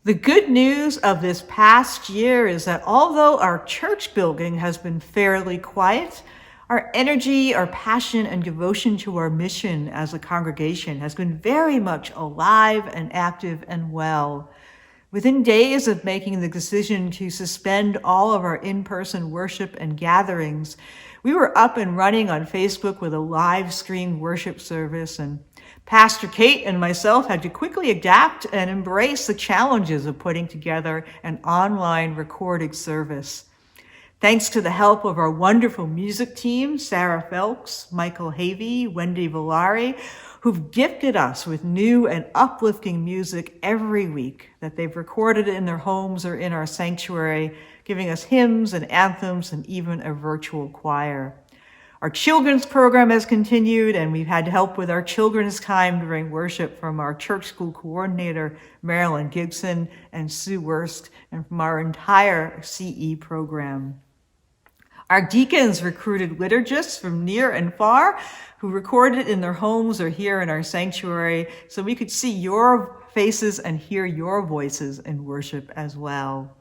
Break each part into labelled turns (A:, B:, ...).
A: The good news of this past year is that although our church building has been fairly quiet, our energy, our passion, and devotion to our mission as a congregation has been very much alive and active and well. Within days of making the decision to suspend all of our in-person worship and gatherings, we were up and running on Facebook with a live stream worship service, and Pastor Kate and myself had to quickly adapt and embrace the challenges of putting together an online recorded service. Thanks to the help of our wonderful music team, Sarah Phelps, Michael Havey, Wendy Villari, who've gifted us with new and uplifting music every week that they've recorded in their homes or in our sanctuary, giving us hymns and anthems and even a virtual choir. Our children's program has continued, and we've had help with our children's time during worship from our church school coordinator, Marilyn Gibson and Sue Wurst, and from our entire CE program. Our deacons recruited liturgists from near and far who recorded in their homes or here in our sanctuary so we could see your faces and hear your voices in worship as well.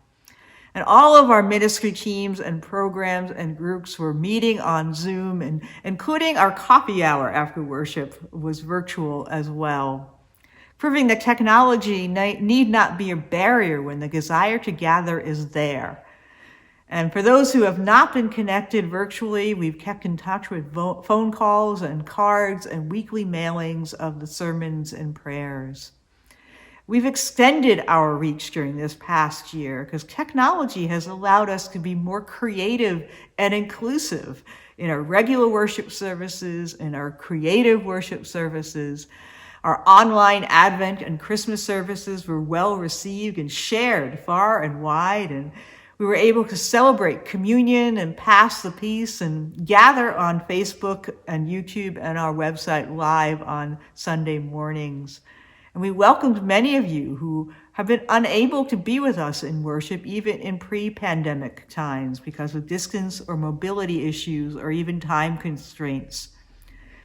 A: And all of our ministry teams and programs and groups were meeting on Zoom, and including our coffee hour after worship was virtual as well, proving that technology need not be a barrier when the desire to gather is there. And for those who have not been connected virtually, we've kept in touch with phone calls and cards and weekly mailings of the sermons and prayers. We've extended our reach during this past year because technology has allowed us to be more creative and inclusive in our regular worship services, in our creative worship services. Our online Advent and Christmas services were well received and shared far and wide, and we were able to celebrate communion and pass the peace and gather on Facebook and YouTube and our website live on Sunday mornings. And we welcomed many of you who have been unable to be with us in worship, even in pre-pandemic times, because of distance or mobility issues or even time constraints.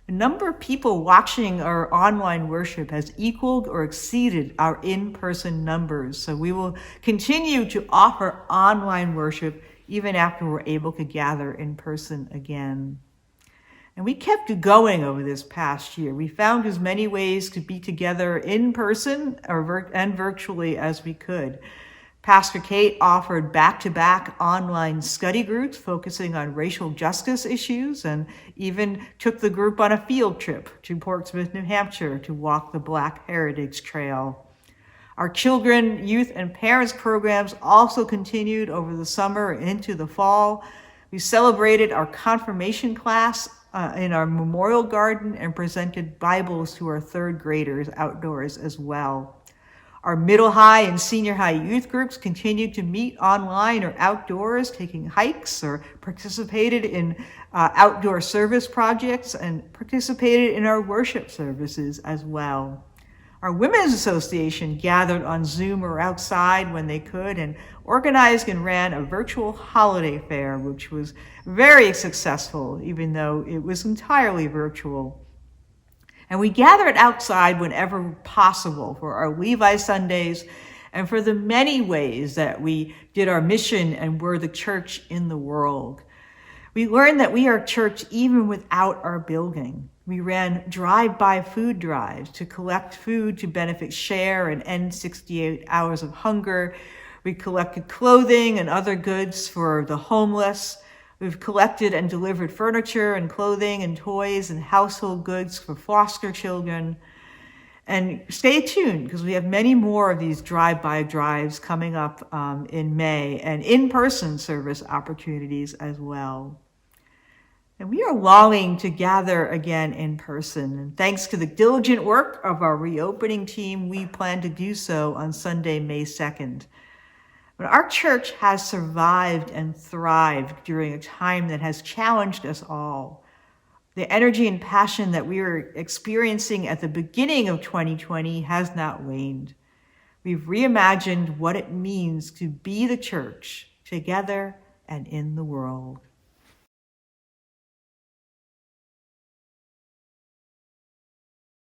A: The number of people watching our online worship has equaled or exceeded our in-person numbers, so we will continue to offer online worship even after we're able to gather in person again. And we kept it going over this past year. We found as many ways to be together in person and virtually as we could. Pastor Kate offered back-to-back online study groups focusing on racial justice issues, and even took the group on a field trip to Portsmouth, New Hampshire to walk the Black Heritage Trail. Our children, youth, and parents programs also continued over the summer and into the fall. We celebrated our confirmation class in our memorial garden and presented Bibles to our third graders outdoors as well. Our middle high and senior high youth groups continued to meet online or outdoors, taking hikes, or participated in outdoor service projects and participated in our worship services as well. Our Women's Association gathered on Zoom or outside when they could and organized and ran a virtual holiday fair, which was very successful, even though it was entirely virtual. And we gathered outside whenever possible for our Levi Sundays and for the many ways that we did our mission and were the church in the world. We learned that we are church even without our building. We ran drive-by food drives to collect food to benefit Share and end 68 Hours of Hunger. We collected clothing and other goods for the homeless. We've collected and delivered furniture and clothing and toys and household goods for foster children. And stay tuned, because we have many more of these drive-by drives coming up in May, and in-person service opportunities as well. And we are longing to gather again in person. And thanks to the diligent work of our reopening team, we plan to do so on Sunday, May 2nd. But our church has survived and thrived during a time that has challenged us all. The energy and passion that we were experiencing at the beginning of 2020 has not waned. We've reimagined what it means to be the church together and in the world.